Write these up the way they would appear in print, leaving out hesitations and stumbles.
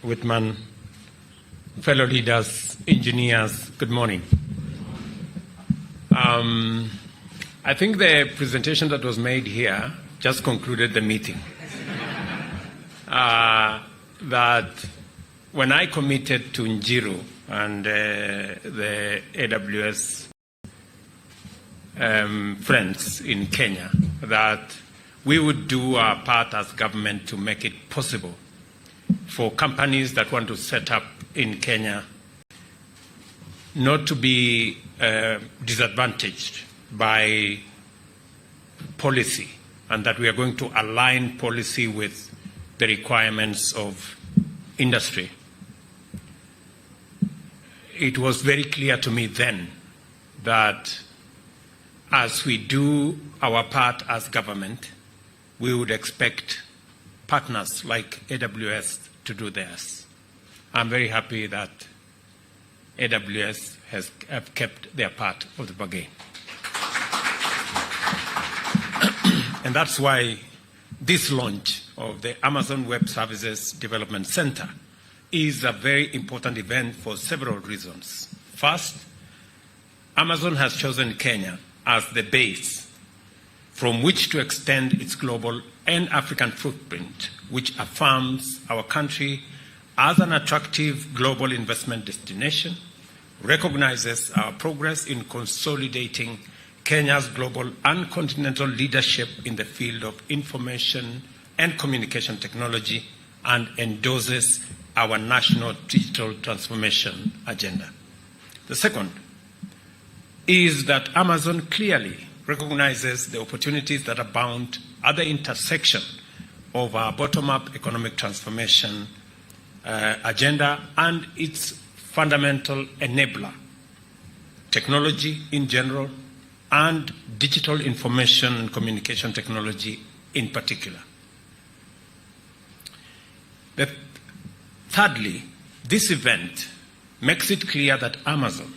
Whitman, fellow leaders, engineers, good morning. I think the presentation that was made here just concluded the meeting. That when I committed to Njiru and the AWS friends in Kenya, that we would do our part as government to make it possible for companies that want to set up in Kenya not to be disadvantaged by policy, and that we are going to align policy with the requirements of industry. It was very clear to me then that as we do our part as government, we would expect partners like AWS to do theirs. I'm very happy that AWS have kept their part of the bargain. And that's why this launch of the Amazon Web Services Development Center is a very important event for several reasons. First, Amazon has chosen Kenya as the base from which to extend its global and African footprint, which affirms our country as an attractive global investment destination, recognizes our progress in consolidating Kenya's global and continental leadership in the field of information and communication technology, and endorses our national digital transformation agenda. The second is that Amazon clearly recognizes the opportunities that abound at the intersection of our bottom-up economic transformation agenda and its fundamental enabler, technology in general, and digital information and communication technology in particular. Thirdly, this event makes it clear that Amazon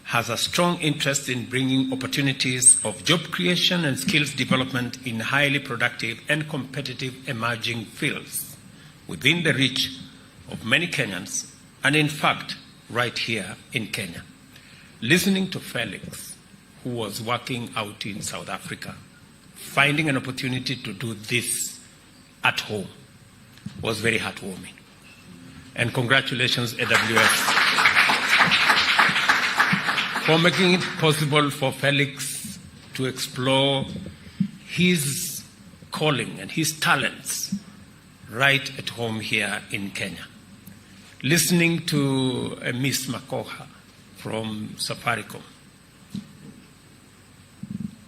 has a strong interest in bringing opportunities of job creation and skills development in highly productive and competitive emerging fields within the reach of many Kenyans, and in fact, right here in Kenya. Listening to Felix, who was working out in South Africa, finding an opportunity to do this at home was very heartwarming. And congratulations, AWS, for making it possible for Felix to explore his calling and his talents right at home here in Kenya. Listening to Ms. Makoha from Safaricom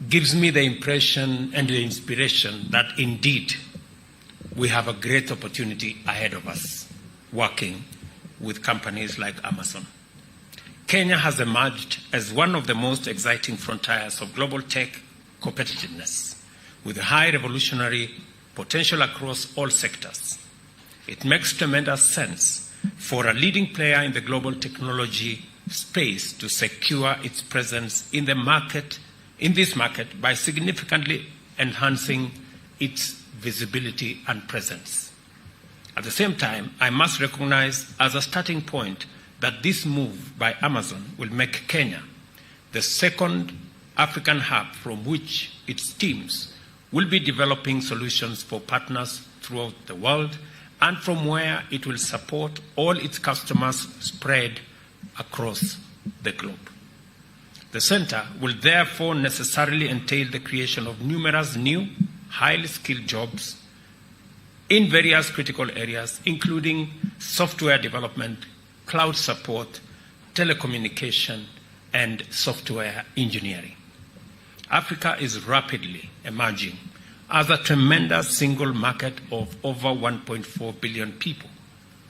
gives me the impression and the inspiration that indeed we have a great opportunity ahead of us working with companies like Amazon. Kenya has emerged as one of the most exciting frontiers of global tech competitiveness, with high revolutionary potential across all sectors. It makes tremendous sense for a leading player in the global technology space to secure its presence in this market by significantly enhancing its visibility and presence. At the same time, I must recognize as a starting point that this move by Amazon will make Kenya the second African hub from which its teams will be developing solutions for partners throughout the world, and from where it will support all its customers spread across the globe. The center will therefore necessarily entail the creation of numerous new, highly skilled jobs in various critical areas, including software development, cloud support, telecommunication, and software engineering. Africa is rapidly emerging as a tremendous single market of over 1.4 billion people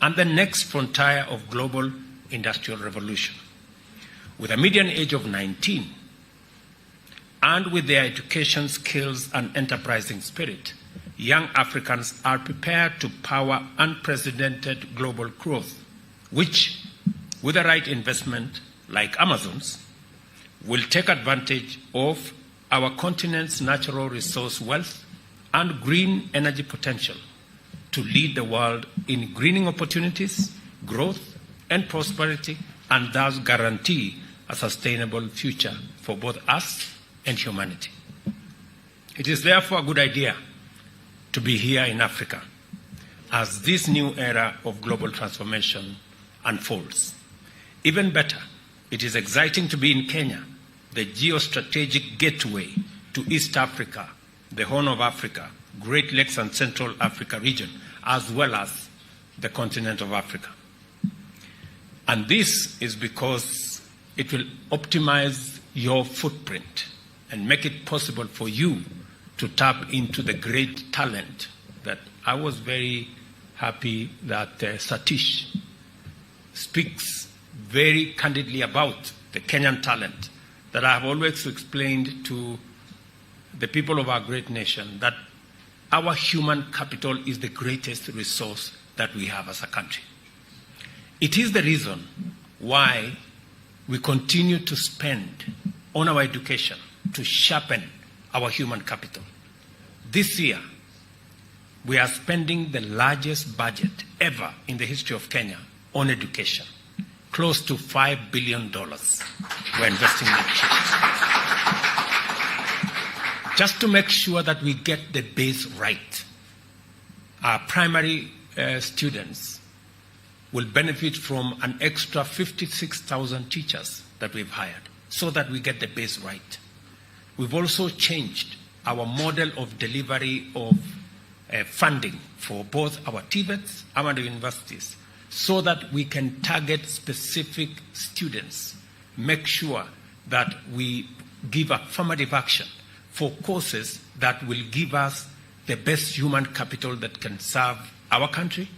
and the next frontier of global industrial revolution. With a median age of 19 and with their education, skills, and enterprising spirit, young Africans are prepared to power unprecedented global growth, which, with the right investment like Amazon's, will take advantage of our continent's natural resource wealth and green energy potential to lead the world in greening opportunities, growth, and prosperity, and thus guarantee a sustainable future for both us and humanity. It is therefore a good idea to be here in Africa as this new era of global transformation unfolds. Even better, it is exciting to be in Kenya, the geostrategic gateway to East Africa, the Horn of Africa, Great Lakes and Central Africa region, as well as the continent of Africa. And this is because it will optimize your footprint and make it possible for you to tap into the great talent that I was very happy that Satish speaks very candidly about the Kenyan talent that I have always explained to the people of our great nation, that our human capital is the greatest resource that we have as a country. It is the reason why we continue to spend on our education to sharpen our human capital. This year, we are spending the largest budget ever in the history of Kenya on education. Close to $5 billion we're investing in education. Just to make sure that we get the base right. Our primary students will benefit from an extra 56,000 teachers that we've hired so that we get the base right. We've also changed our model of delivery of funding for both our TVETs and our universities so that we can target specific students, make sure that we give affirmative action for courses that will give us the best human capital that can serve our country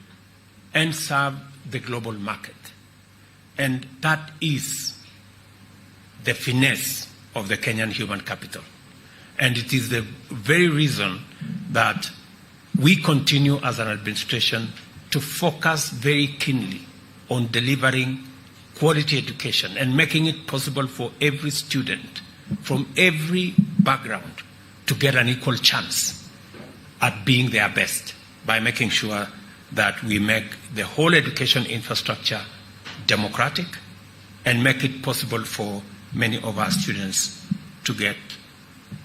and serve the global market. And that is the finesse of the Kenyan human capital. And it is the very reason that we continue as an administration to focus very keenly on delivering quality education and making it possible for every student from every background to get an equal chance at being their best by making sure that we make the whole education infrastructure democratic and make it possible for many of our students to get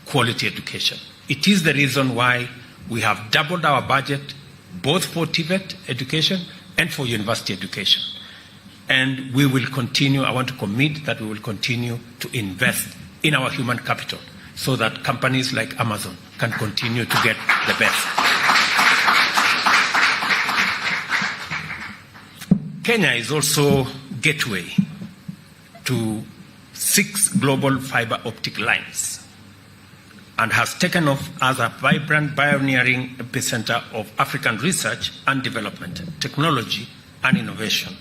quality education. It is the reason why we have doubled our budget both for TVET education and for university education. And we will continue, I want to commit that we will continue to invest in our human capital so that companies like Amazon can continue to get the best. Kenya is also gateway to 6 global fiber optic lines and has taken off as a vibrant pioneering epicenter of African research and development, technology and innovation,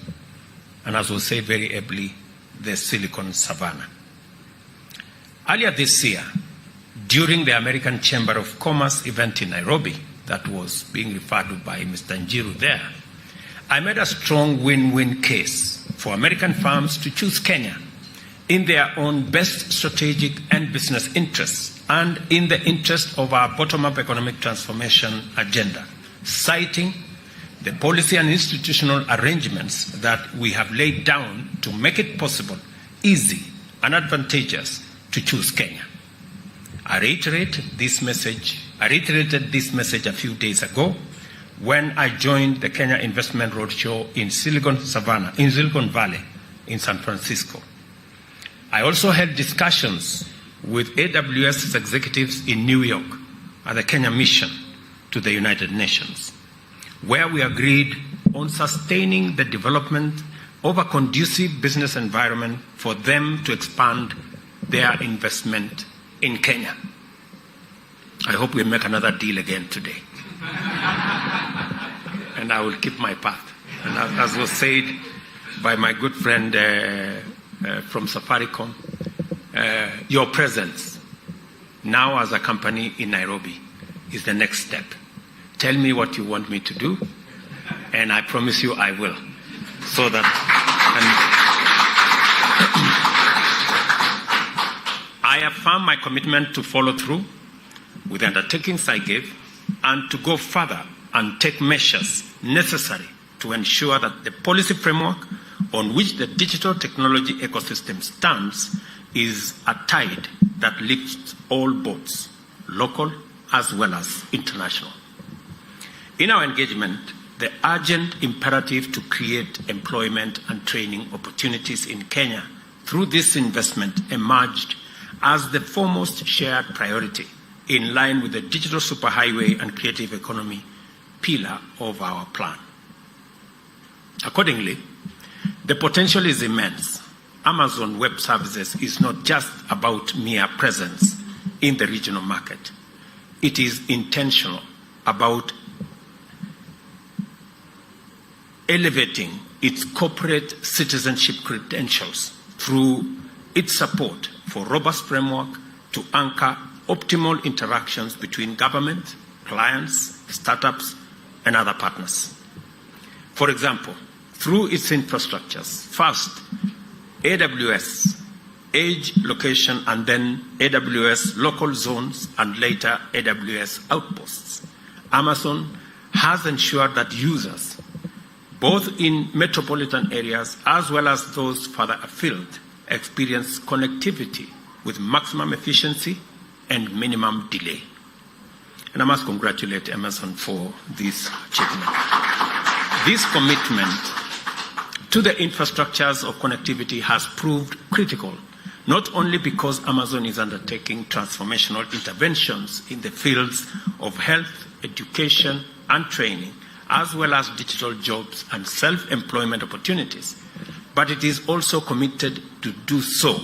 and as we say very ably, the Silicon Savannah. Earlier this year, during the American Chamber of Commerce event in Nairobi that was being referred to by Mr. Njiru there, I made a strong win-win case for American firms to choose Kenya in their own best strategic and business interests and in the interest of our bottom-up economic transformation agenda, citing the policy and institutional arrangements that we have laid down to make it possible, easy, and advantageous to choose Kenya. I reiterated this message a few days ago when I joined the Kenya Investment Roadshow in Silicon Valley in San Francisco. I also had discussions with AWS's executives in New York at the Kenya mission to the United Nations, where we agreed on sustaining the development of a conducive business environment for them to expand their investment in Kenya. I hope we make another deal again today. And I will keep my path. And as was said by my good friend from Safaricom, your presence now as a company in Nairobi is the next step. Tell me what you want me to do, and I promise you I will. So that I affirm my commitment to follow through with the undertakings I gave and to go further and take measures necessary to ensure that the policy framework on which the digital technology ecosystem stands is a tide that lifts all boats, local as well as international. In our engagement, the urgent imperative to create employment and training opportunities in Kenya through this investment emerged as the foremost shared priority in line with the digital superhighway and creative economy pillar of our plan. Accordingly, the potential is immense. Amazon Web Services is not just about mere presence in the regional market. It is intentional about elevating its corporate citizenship credentials through its support for robust framework to anchor optimal interactions between government, clients, startups, and other partners. For example, through its infrastructures, first, AWS, Edge Location, and then AWS Local Zones, and later AWS Outposts, Amazon has ensured that users, both in metropolitan areas as well as those further afield, experience connectivity with maximum efficiency and minimum delay. And I must congratulate Amazon for this achievement. This commitment to the infrastructures of connectivity has proved critical, not only because Amazon is undertaking transformational interventions in the fields of health, education, and training, as well as digital jobs and self-employment opportunities, but it is also committed to do so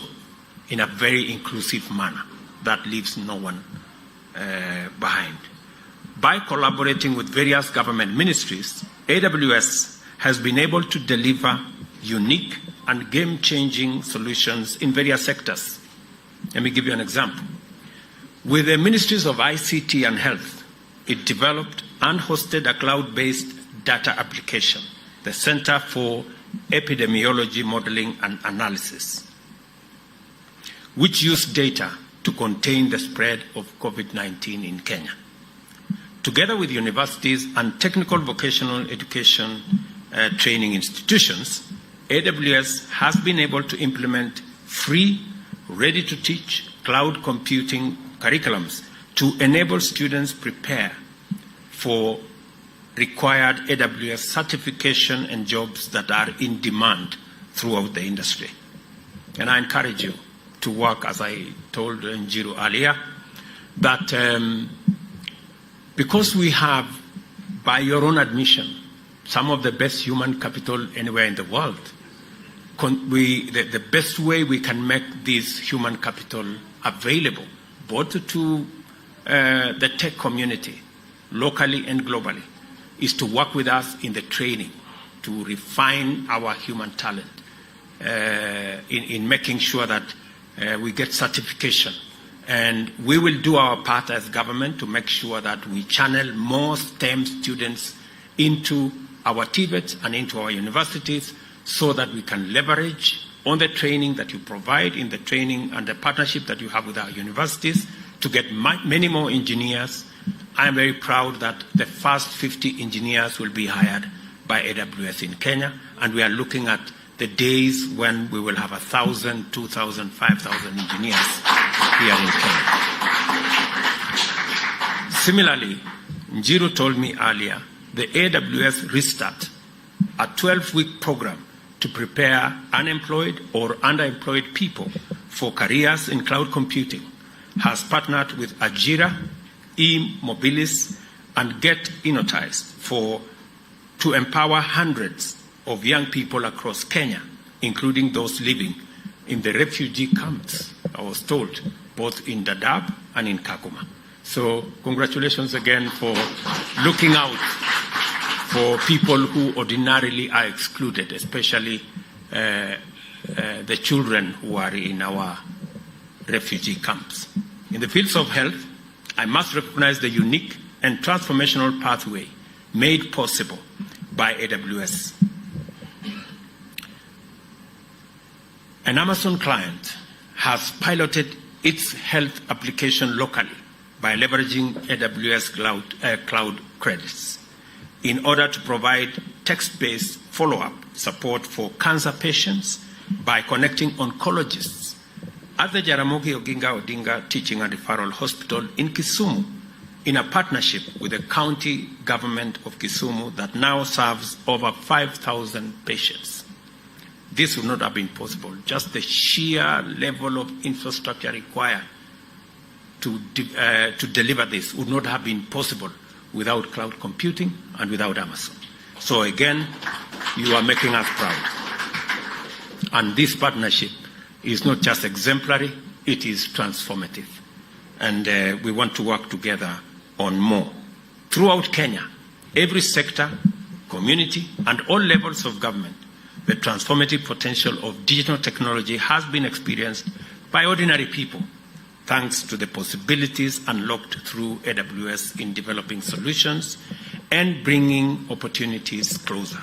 in a very inclusive manner that leaves no one behind. By collaborating with various government ministries, AWS has been able to deliver unique and game-changing solutions in various sectors. Let me give you an example. With the ministries of ICT and health, it developed and hosted a cloud-based data application, the Center for Epidemiology Modeling and Analysis, which used data to contain the spread of COVID-19 in Kenya. Together with universities and technical vocational education training institutions, AWS has been able to implement free, ready-to-teach cloud computing curriculums to enable students prepare for required AWS certification and jobs that are in demand throughout the industry. And I encourage you to work, as I told Njiru earlier, that because we have, by your own admission, some of the best human capital anywhere in the world, the best way we can make this human capital available, both to the tech community, locally and globally, is to work with us in the training, to refine our human talent, in making sure that we get certification. And we will do our part as government to make sure that we channel more STEM students into our TVETs and into our universities so that we can leverage on the training that you provide in the training and the partnership that you have with our universities to get many more engineers. I am very proud that the first 50 engineers will be hired by AWS in Kenya, and we are looking at the days when we will have 1,000, 2,000, 5,000 engineers here in Kenya. Similarly, Njiru told me earlier, the AWS Restart, a 12-week program to prepare unemployed or underemployed people for careers in cloud computing, has partnered with Ajira, e-Mobilis, and Get Innotized to empower hundreds of young people across Kenya, including those living in the refugee camps, I was told, both in Dadaab and in Kakuma. So congratulations again for looking out for people who ordinarily are excluded, especially the children who are in our refugee camps. In the fields of health, I must recognize the unique and transformational pathway made possible by AWS. An Amazon client has piloted its health application locally by leveraging AWS cloud credits. in order to provide text-based follow-up support for cancer patients by connecting oncologists at the Jaramogi Oginga Odinga Teaching and Referral Hospital in Kisumu, in a partnership with the county government of Kisumu that now serves over 5,000 patients. This would not have been possible. Just the sheer level of infrastructure required to deliver this would not have been possible without cloud computing and without Amazon. So again, you are making us proud. And this partnership is not just exemplary, it is transformative. And we want to work together on more. Throughout Kenya, every sector, community, and all levels of government, the transformative potential of digital technology has been experienced by ordinary people, thanks to the possibilities unlocked through AWS in developing solutions and bringing opportunities closer.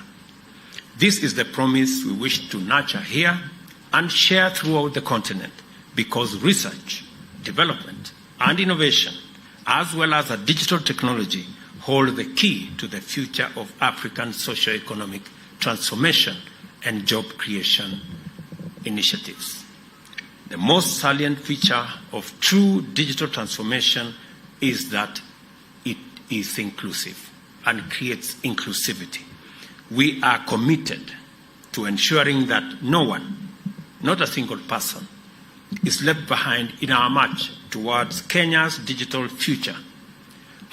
This is the promise we wish to nurture here and share throughout the continent, because research, development, and innovation, as well as a digital technology, hold the key to the future of African socio-economic transformation and job creation initiatives. The most salient feature of true digital transformation is that it is inclusive and creates inclusivity. We are committed to ensuring that no one, not a single person, is left behind in our march towards Kenya's digital future.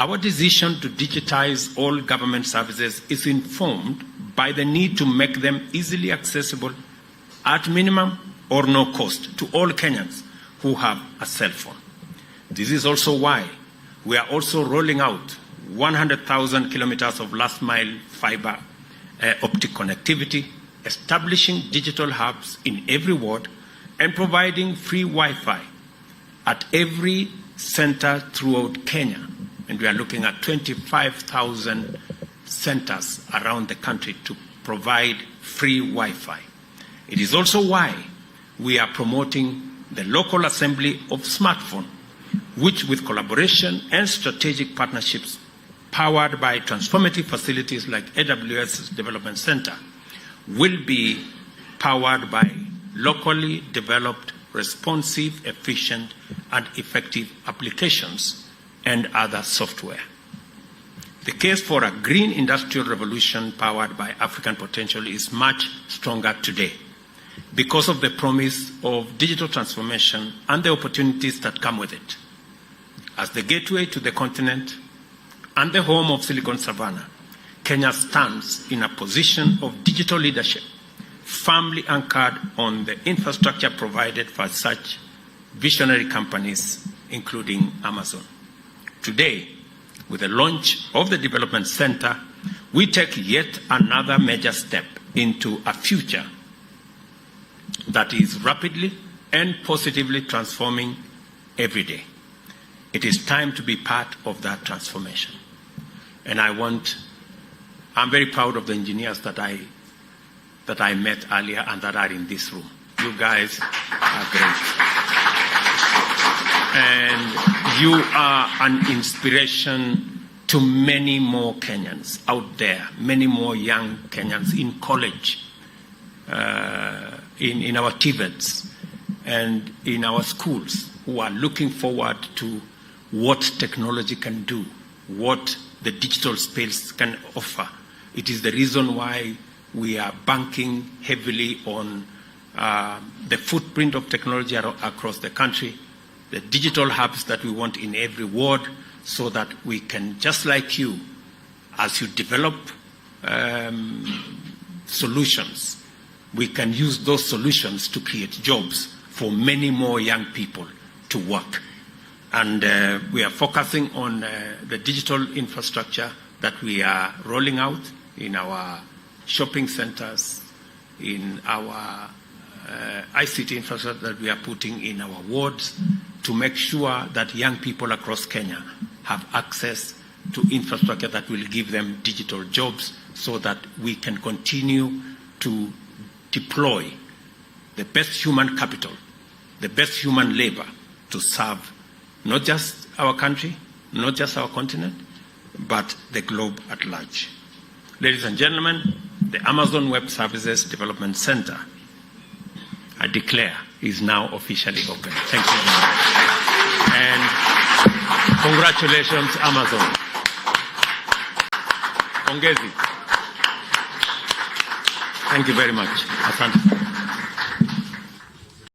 Our decision to digitize all government services is informed by the need to make them easily accessible at minimum or no cost to all Kenyans who have a cell phone. This is also why we are also rolling out 100,000 kilometers of last mile fiber optic connectivity, establishing digital hubs in every ward, and providing free Wi-Fi at every center throughout Kenya. And we are looking at 25,000 centers around the country to provide free Wi-Fi. It is also why we are promoting the local assembly of smartphone, which with collaboration and strategic partnerships powered by transformative facilities like AWS Development Center, will be powered by locally developed, responsive, efficient, and effective applications and other software. The case for a green industrial revolution powered by African potential is much stronger today because of the promise of digital transformation and the opportunities that come with it. As the gateway to the continent and the home of Silicon Savannah, Kenya stands in a position of digital leadership, firmly anchored on the infrastructure provided for such visionary companies, including Amazon. Today, with the launch of the Development Center, we take yet another major step into a future that is rapidly and positively transforming every day. It is time to be part of that transformation. And I'm very proud of the engineers that I met earlier and that are in this room. You guys are great. And you are an inspiration to many more Kenyans out there, many more young Kenyans in college, in our TVETs, and in our schools, who are looking forward to what technology can do, what the digital space can offer. It is the reason why we are banking heavily on the footprint of technology across the country, the digital hubs that we want in every ward, so that we can, just like you, as you develop solutions, we can use those solutions to create jobs for many more young people to work. And we are focusing on the digital infrastructure that we are rolling out in our shopping centers, in our ICT infrastructure that we are putting in our wards, to make sure that young people across Kenya have access to infrastructure that will give them digital jobs, so that we can continue to deploy the best human capital, the best human labor to serve not just our country, not just our continent, but the globe at large. Ladies and gentlemen, the Amazon Web Services Development Center, I declare, is now officially open. Thank you very much. And congratulations, Amazon. Pongezi. Thank you very much. Asante.